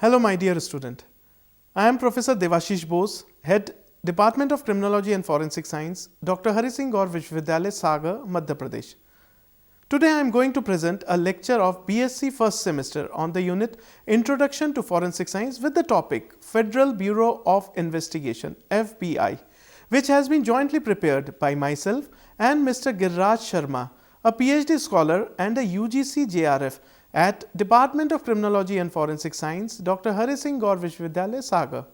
Hello my dear student. I am Professor Devashish Bose, Head Department of Criminology and Forensic Science, Dr. Hari Singh Gaur Vishwavidyalaya, Sagar, Madhya Pradesh. Today I am going to present a lecture of BSc first semester on the unit Introduction to Forensic Science with the topic Federal Bureau of Investigation FBI, which has been jointly prepared by myself and Mr. Giriraj Sharma, a PhD scholar and a UGC JRF at Department of Criminology and Forensic Science, Dr. Hari Singh Gaur Vishwavidyalaya, Sagar.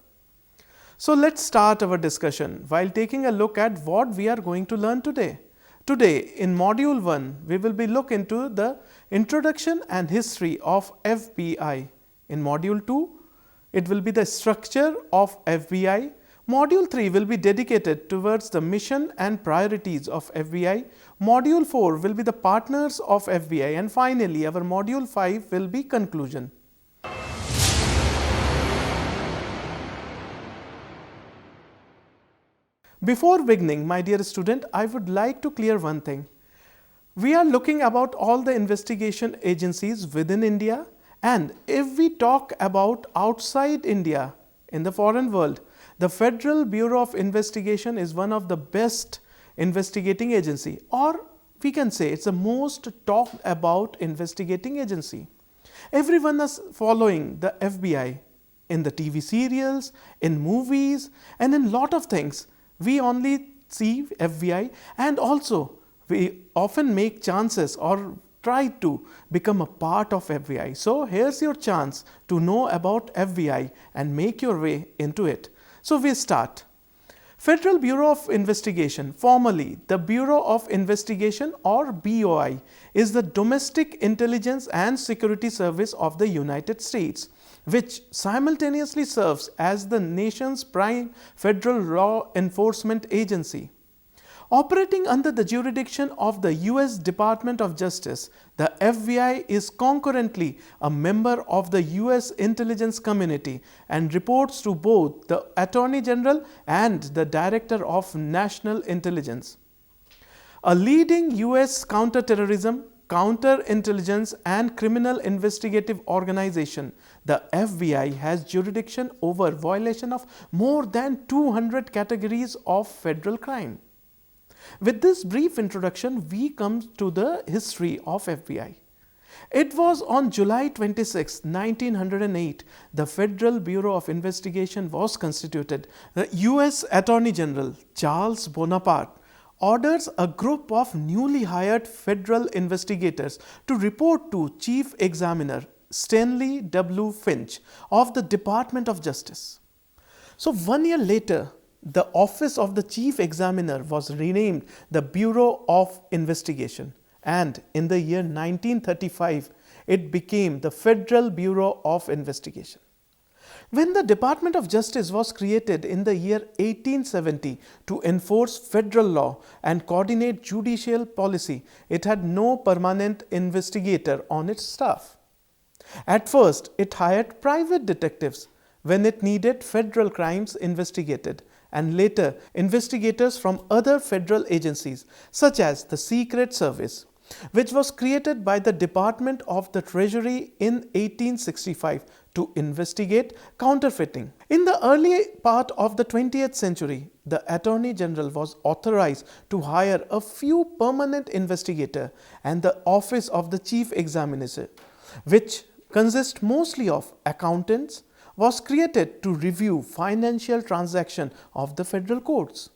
So let's start our discussion while taking a look at what we are going to learn today. Today in Module 1, we will be look into the introduction and history of FBI. In Module 2, it will be the structure of FBI. Module 3 will be dedicated towards the mission and priorities of FBI. Module 4 will be the partners of FBI, and finally our Module 5 will be conclusion. Before beginning, my dear student, I would like to clear one thing. We are looking about all the investigation agencies within India, and if we talk about outside India in the foreign world, the Federal Bureau of Investigation is one of the best investigating agency, or we can say it's the most talked about investigating agency. Everyone is following the FBI in the TV serials, in movies, and in lot of things. We only see FBI, and also we often make chances or try to become a part of FBI. So here's your chance to know about FBI and make your way into it. So we start. Federal Bureau of Investigation, formerly the Bureau of Investigation or BOI, is the Domestic Intelligence and Security Service of the United States, which simultaneously serves as the nation's prime federal law enforcement agency. Operating under the jurisdiction of the US Department of Justice, the FBI is concurrently a member of the US intelligence community and reports to both the Attorney General and the Director of National Intelligence. A leading US counterterrorism, counterintelligence and criminal investigative organization, the FBI has jurisdiction over violation of more than 200 categories of federal crime. With this brief introduction, we come to the history of FBI. It was on July 26, 1908, the Federal Bureau of Investigation was constituted. The US Attorney General Charles Bonaparte orders a group of newly hired federal investigators to report to Chief Examiner Stanley W. Finch of the Department of Justice. So 1 year later, the office of the Chief Examiner was renamed the Bureau of Investigation, and in the year 1935, it became the Federal Bureau of Investigation. When the Department of Justice was created in the year 1870 to enforce federal law and coordinate judicial policy, it had no permanent investigator on its staff. At first, it hired private detectives when it needed federal crimes investigated, and later investigators from other federal agencies such as the Secret Service, which was created by the Department of the Treasury in 1865 to investigate counterfeiting. In the early part of the 20th century, the Attorney General was authorized to hire a few permanent investigators, and the office of the Chief Examiner, which consists mostly of accountants, was created to review financial transactions of the federal courts.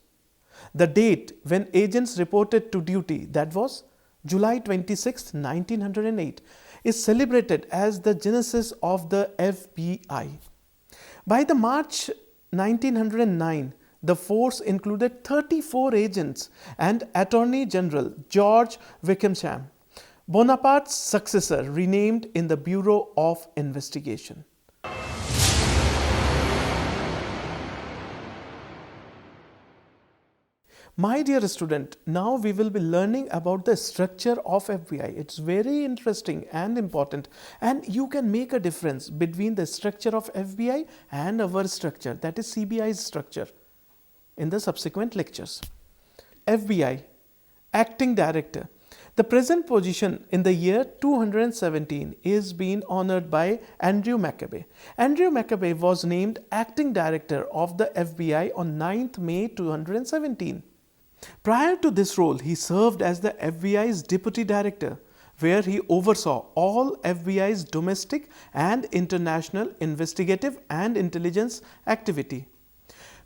The date when agents reported to duty, that was July 26, 1908, is celebrated as the genesis of the FBI. By the March 1909, the force included 34 agents and Attorney General George Wickham, Bonaparte's successor, renamed in the Bureau of Investigation. My dear student, now we will be learning about the structure of FBI. It's very interesting and important, and you can make a difference between the structure of FBI and our structure, that is CBI's structure, in the subsequent lectures. FBI, Acting Director. The present position in the year 217 is being honored by Andrew McCabe. Andrew McCabe was named acting director of the FBI on 9th May 2017. Prior to this role, he served as the FBI's deputy director, where he oversaw all FBI's domestic and international investigative and intelligence activity.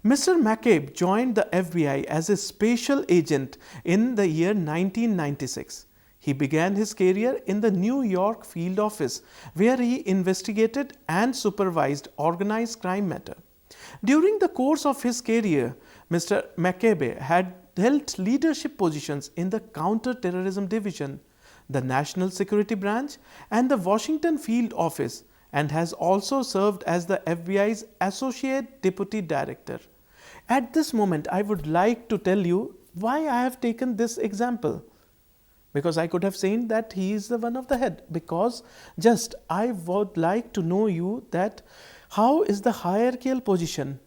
Mr. McCabe joined the FBI as a special agent in the year 1996. He began his career in the New York field office, where he investigated and supervised organized crime matter. During the course of his career, Mr. McCabe had held leadership positions in the Counter-Terrorism Division, the National Security Branch, and the Washington Field Office, and has also served as the FBI's Associate Deputy Director. At this moment, I would like to tell you why I have taken this example. Because I could have said that he is the one of the head. Because just I would like to know you that how is the hierarchical position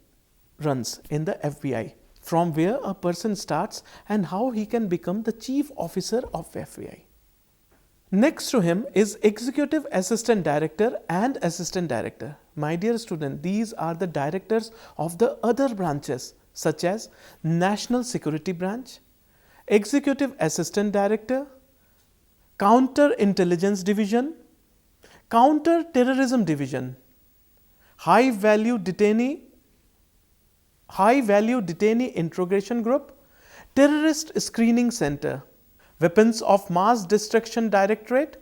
runs in the FBI, from where a person starts and how he can become the chief officer of FBI. Next to him is Executive Assistant Director and Assistant Director. My dear student, these are the directors of the other branches such as National Security Branch, Executive Assistant Director, Counter Intelligence Division, Counter Terrorism Division, High Value Detainee Interrogation Group, Terrorist Screening Center, Weapons of Mass Destruction Directorate,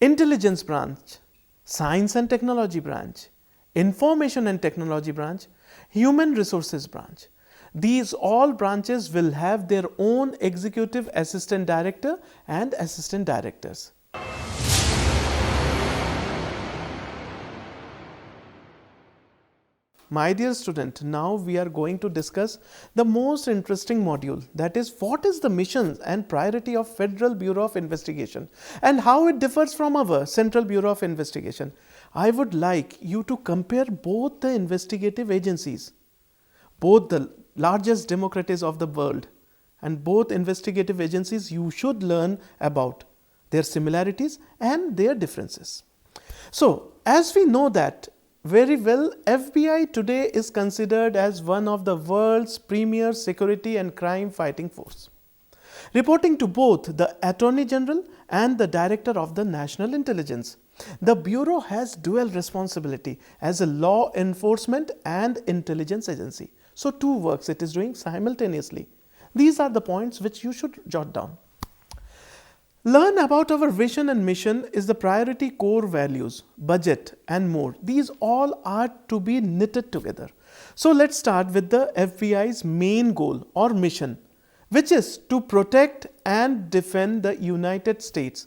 Intelligence Branch, Science and Technology Branch, Information and Technology Branch, Human Resources Branch. These all branches will have their own Executive Assistant Director and Assistant Directors. My dear student, now we are going to discuss the most interesting module, that is, what is the mission and priority of Federal Bureau of Investigation and how it differs from our Central Bureau of Investigation. I would like you to compare both the investigative agencies, both the largest democracies of the world, and both investigative agencies you should learn about their similarities and their differences. So, as we know that very well, FBI today is considered as one of the world's premier security and crime fighting force, reporting to both the Attorney General and the Director of the National Intelligence. The Bureau has dual responsibility as a law enforcement and intelligence agency. So, two works it is doing simultaneously. These are the points which you should jot down. Learn about our vision and mission is the priority core values, budget and more. These all are to be knitted together. So let's start with the FBI's main goal or mission, which is to protect and defend the United States,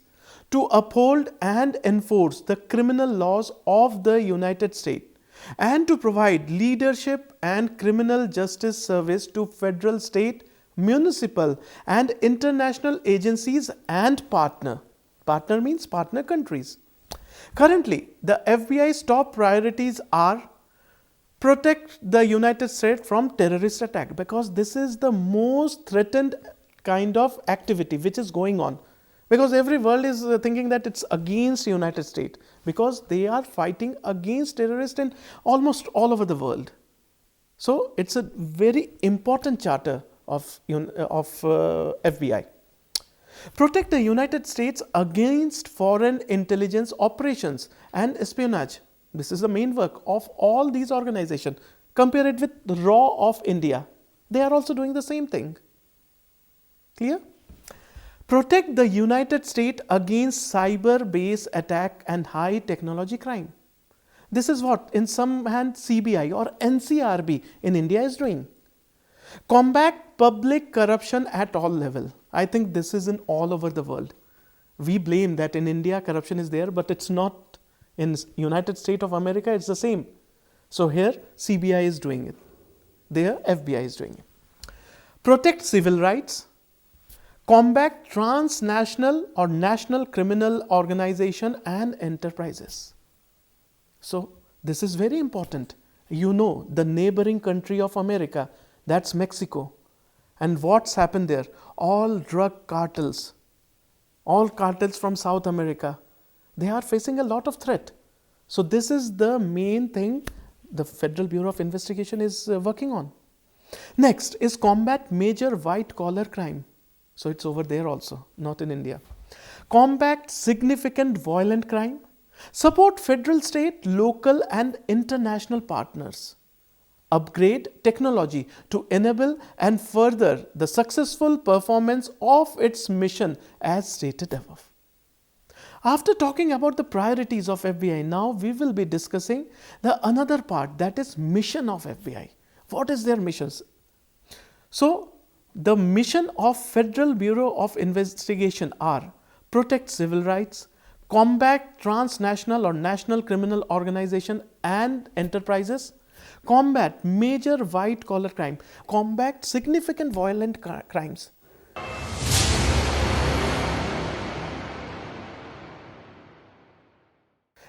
to uphold and enforce the criminal laws of the United States, and to provide leadership and criminal justice service to federal, state, municipal and international agencies and partner means partner countries. Currently, the FBI's top priorities are protect the United States from terrorist attack, because this is the most threatened kind of activity which is going on, because every world is thinking that it's against United States, because they are fighting against terrorists in almost all over the world. So it's a very important charter of FBI. Protect the United States against foreign intelligence operations and espionage. This is the main work of all these organizations. Compare it with the RAW of India. They are also doing the same thing. Clear? Protect the United States against cyber-based attack and high technology crime. This is what in some hand CBI or NCRB in India is doing. Combat public corruption at all level. I think this is in all over the world. We blame that in India corruption is there, but it's not. In United States of America, it's the same. So here CBI is doing it. There FBI is doing it. Protect civil rights. Combat transnational or national criminal organization and enterprises. So this is very important. You know the neighboring country of America, that's Mexico. And what's happened there? All drug cartels all cartels from South America, they are facing a lot of threat. So this is the main thing the Federal Bureau of Investigation is working on. Next is combat major white collar crime. So it's over there also, not in India. Combat significant violent crime. Support federal, state, local and international partners. Upgrade technology to enable and further the successful performance of its mission as stated above. After talking about the priorities of FBI, now we will be discussing the another part, that is mission of FBI. What is their missions? So the mission of Federal Bureau of Investigation are protect civil rights, combat transnational or national criminal organization and enterprises, combat major white collar crime, combat significant violent crimes.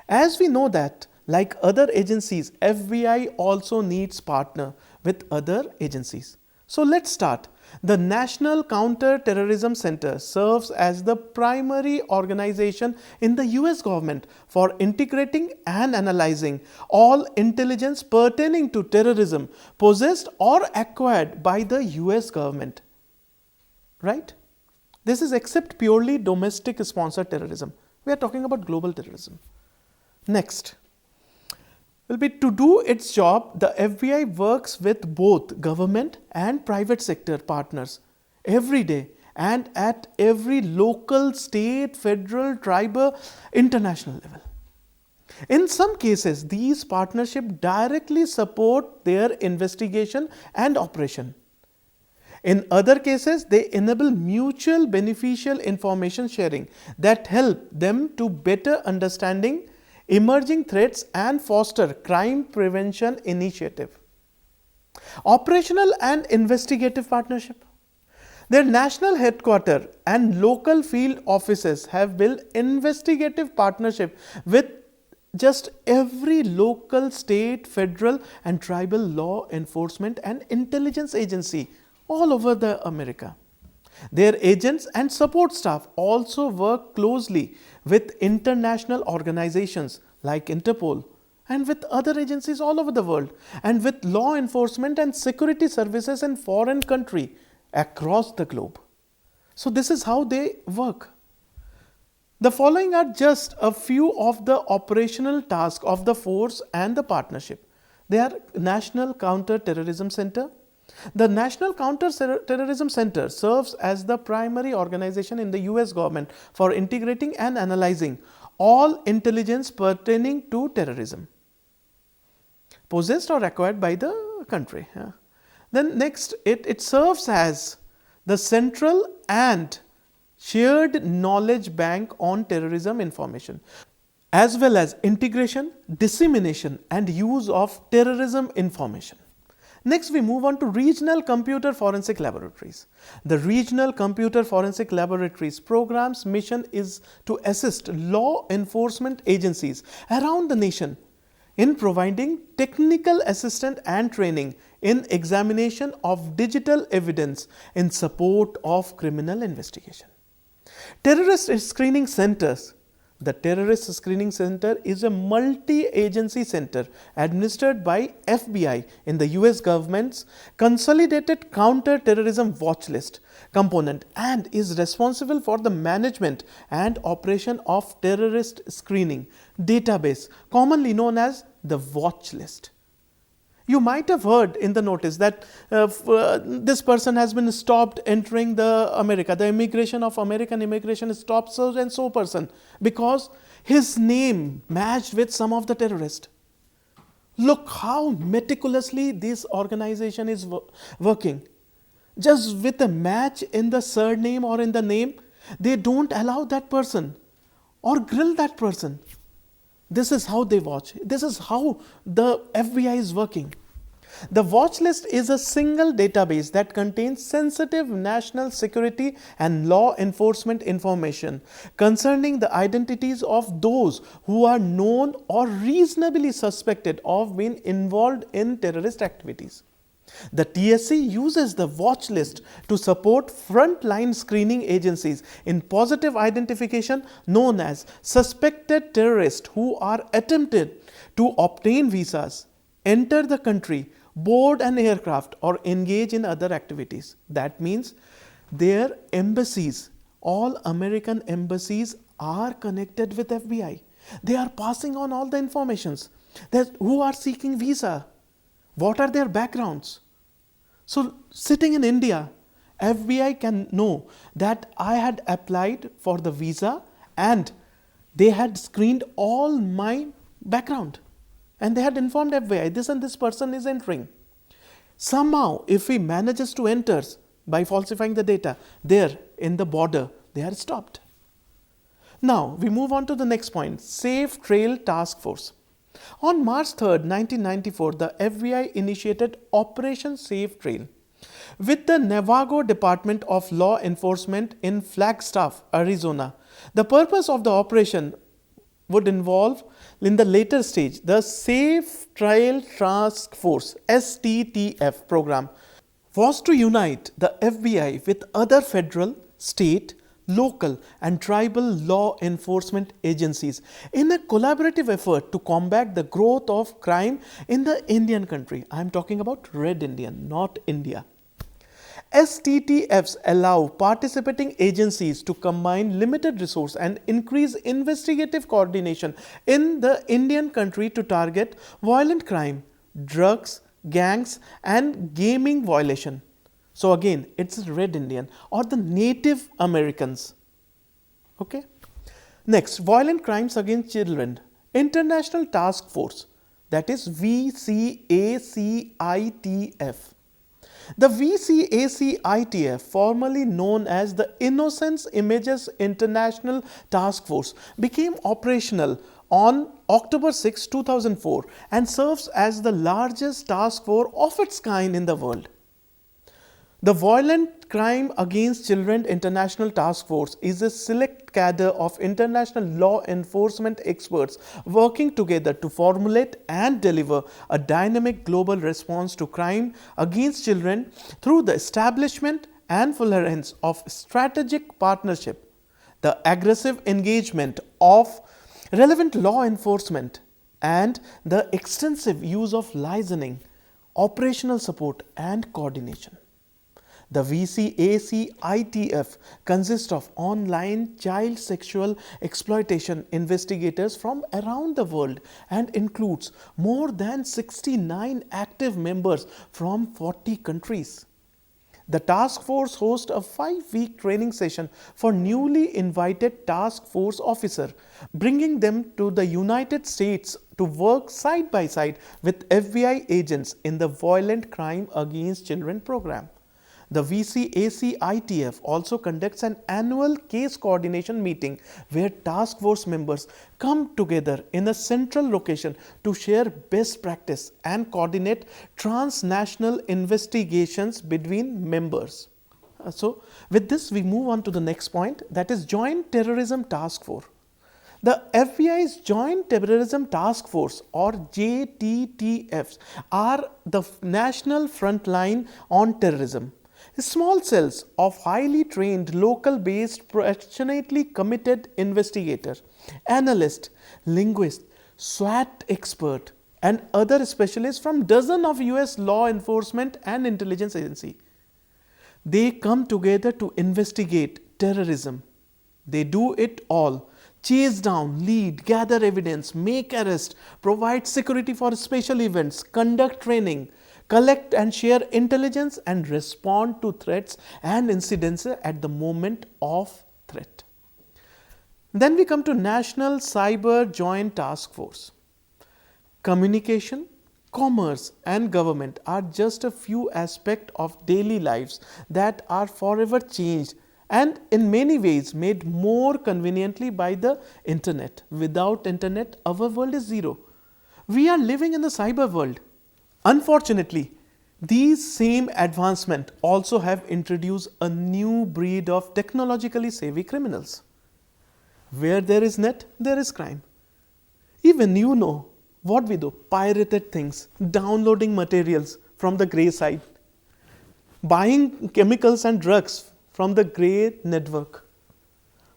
As we know that, like other agencies, FBI also needs partner with other agencies. So let's start. The National Counter-Terrorism Center serves as the primary organization in the US government for integrating and analyzing all intelligence pertaining to terrorism possessed or acquired by the US government. Right? This is except purely domestic sponsored terrorism. We are talking about global terrorism. Next will be to do its job, the FBI works with both government and private sector partners every day and at every local, state, federal, tribal, international level. In some cases, these partnerships directly support their investigation and operation. In other cases, they enable mutual beneficial information sharing that help them to better understanding emerging threats and foster crime prevention initiative. Operational and investigative partnership. Their national headquarters and local field offices have built investigative partnership with just every local, state, federal and tribal law enforcement and intelligence agency all over the America. Their agents and support staff also work closely with international organizations like Interpol and with other agencies all over the world and with law enforcement and security services in foreign countries across the globe. So this is how they work. The following are just a few of the operational tasks of the force and the partnership. They are National Counter-Terrorism Center. The National Counter-Terrorism Center serves as the primary organization in the US government for integrating and analyzing all intelligence pertaining to terrorism, possessed or acquired by the country. Then next, it serves as the central and shared knowledge bank on terrorism information, as well as integration, dissemination and use of terrorism information. Next, we move on to Regional Computer Forensic Laboratories. The Regional Computer Forensic Laboratories program's mission is to assist law enforcement agencies around the nation in providing technical assistance and training in examination of digital evidence in support of criminal investigation. Terrorist Screening Centers. The Terrorist Screening Center is a multi-agency center administered by FBI in the US government's Consolidated Counter-Terrorism Watch List component and is responsible for the management and operation of terrorist screening database, commonly known as the Watch List. You might have heard in the notice that this person has been stopped entering the America. The immigration of American immigration stopped so and so person because his name matched with some of the terrorists. Look how meticulously this organization is working. Just with a match in the surname or in the name, they don't allow that person or grill that person. This is how they watch. This is how the FBI is working. The watch list is a single database that contains sensitive national security and law enforcement information concerning the identities of those who are known or reasonably suspected of being involved in terrorist activities. The TSC uses the watch list to support frontline screening agencies in positive identification known as suspected terrorists who are attempted to obtain visas, enter the country, board an aircraft or engage in other activities. That means their embassies, all American embassies are connected with FBI. They are passing on all the informations. Who are seeking visa? What are their backgrounds? So sitting in India, FBI can know that I had applied for the visa and they had screened all my background and they had informed FBI this and this person is entering. Somehow if he manages to enter by falsifying the data there in the border, they are stopped. Now we move on to the next point, Safe Trail Task Force. On March 3rd, 1994, the FBI initiated Operation Safe Trail with the Navajo Department of Law Enforcement in Flagstaff, Arizona. The purpose of the operation would involve, in the later stage, the Safe Trail Task Force (STTF) program was to unite the FBI with other federal, state, local and tribal law enforcement agencies in a collaborative effort to combat the growth of crime in the Indian country. I am talking about Red Indian, not India. STTFs allow participating agencies to combine limited resource and increase investigative coordination in the Indian country to target violent crime, drugs, gangs and gaming violation. So again, it's Red Indian or the Native Americans. Okay. Next, violent crimes against children. International Task Force, that is VCACITF. The VCACITF, formerly known as the Innocence Images International Task Force, became operational on October 6, 2004 and serves as the largest task force of its kind in the world. The Violent Crime Against Children International Task Force is a select cadre of international law enforcement experts working together to formulate and deliver a dynamic global response to crime against children through the establishment and furtherance of strategic partnership, the aggressive engagement of relevant law enforcement, and the extensive use of liasoning, operational support and coordination. The VCACITF consists of online child sexual exploitation investigators from around the world and includes more than 69 active members from 40 countries. The task force hosts a 5-week training session for newly invited task force officers, bringing them to the United States to work side by side with FBI agents in the Violent Crime Against Children program. The VCACITF also conducts an annual case coordination meeting where task force members come together in a central location to share best practice and coordinate transnational investigations between members. So, with this we move on to the next point, that is Joint Terrorism Task Force. The FBI's Joint Terrorism Task Force or JTTFs are the national frontline on terrorism. Small cells of highly trained, local-based, passionately committed investigators, analysts, linguists, SWAT expert, and other specialists from dozens of US law enforcement and intelligence agencies. They come together to investigate terrorism. They do it all. Chase down, lead, gather evidence, make arrests, provide security for special events, conduct training, collect and share intelligence and respond to threats and incidents at the moment of threat. Then we come to National Cyber Joint Task Force. Communication, commerce and government are just a few aspects of daily lives that are forever changed and in many ways made more conveniently by the internet. Without internet, our world is zero. We are living in the cyber world. Unfortunately, these same advancements also have introduced a new breed of technologically savvy criminals. Where there is net, there is crime. Even you know what we do, pirated things, downloading materials from the grey side, buying chemicals and drugs from the grey network.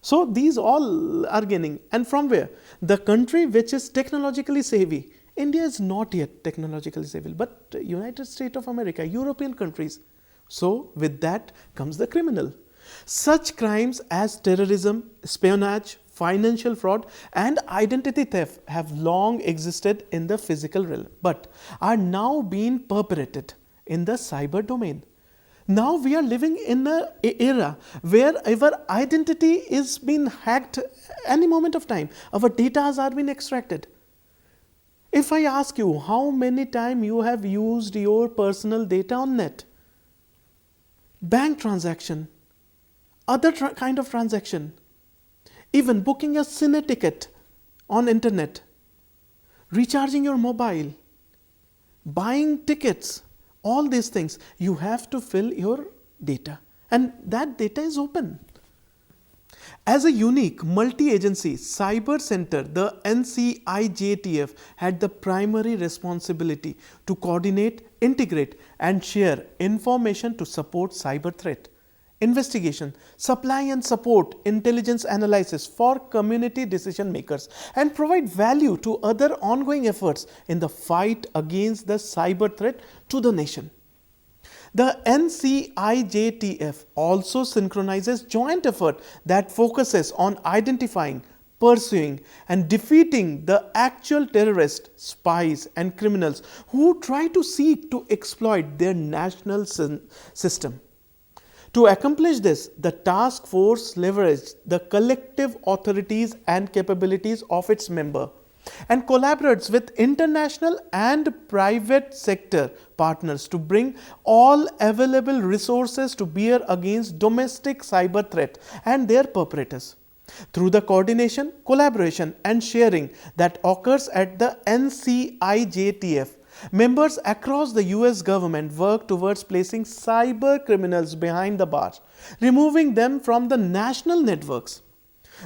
So these all are gaining. And from where? The country which is technologically savvy. India is not yet technologically savvy, but United States of America, European countries. So with that comes the criminal. Such crimes as terrorism, espionage, financial fraud and identity theft have long existed in the physical realm, but are now being perpetrated in the cyber domain. Now we are living in an era where our identity is being hacked any moment of time. Our data are being extracted. If I ask you how many times you have used your personal data on net, bank transaction, other kind of transaction, even booking a cine ticket on internet, recharging your mobile, buying tickets, all these things, you have to fill your data, and that data is open. As a unique multi-agency cyber center, the NCIJTF had the primary responsibility to coordinate, integrate and share information to support cyber threat investigation, supply and support intelligence analysis for community decision makers, and provide value to other ongoing efforts in the fight against the cyber threat to the nation. The NCIJTF also synchronizes joint effort that focuses on identifying, pursuing and defeating the actual terrorists, spies and criminals who try to seek to exploit their national system. To accomplish this, the task force leveraged the collective authorities and capabilities of its member and collaborates with international and private sector partners to bring all available resources to bear against domestic cyber threat and their perpetrators. Through the coordination, collaboration and sharing that occurs at the NCIJTF, members across the US government work towards placing cyber criminals behind the bars, removing them from the national networks.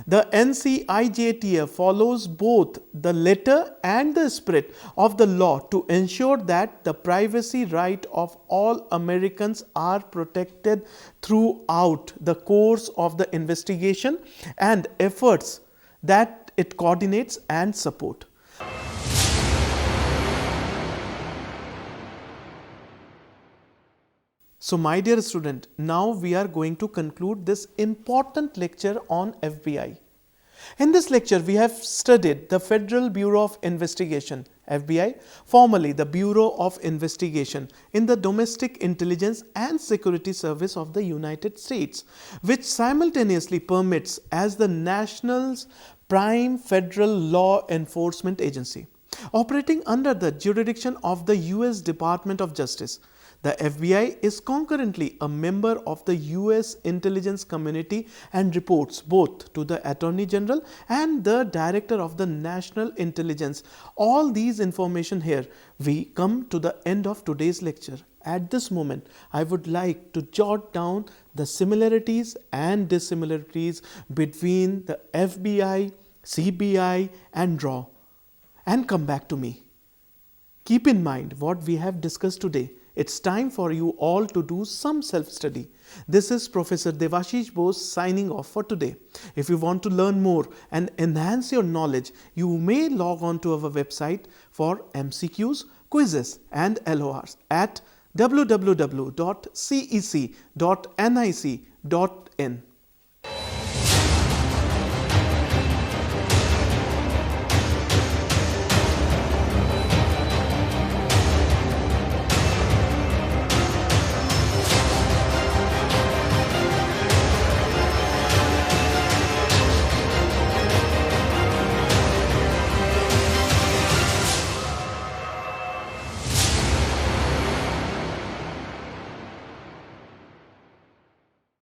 The NCIJTF follows both the letter and the spirit of the law to ensure that the privacy right of all Americans are protected throughout the course of the investigation and efforts that it coordinates and supports. So my dear student, now we are going to conclude this important lecture on FBI. In this lecture, we have studied the Federal Bureau of Investigation, FBI, formerly the Bureau of Investigation in the Domestic Intelligence and Security Service of the United States, which simultaneously permits as the nation's prime federal law enforcement agency, operating under the jurisdiction of the US Department of Justice. The FBI is concurrently a member of the US intelligence community and reports both to the Attorney General and the Director of the National Intelligence. All these information here, we come to the end of today's lecture. At this moment, I would like to jot down the similarities and dissimilarities between the FBI, CBI and RAW and come back to me. Keep in mind what we have discussed today. It's time for you all to do some self-study. This is Professor Devashish Bose signing off for today. If you want to learn more and enhance your knowledge, you may log on to our website for MCQs, quizzes and LORs at www.cec.nic.in.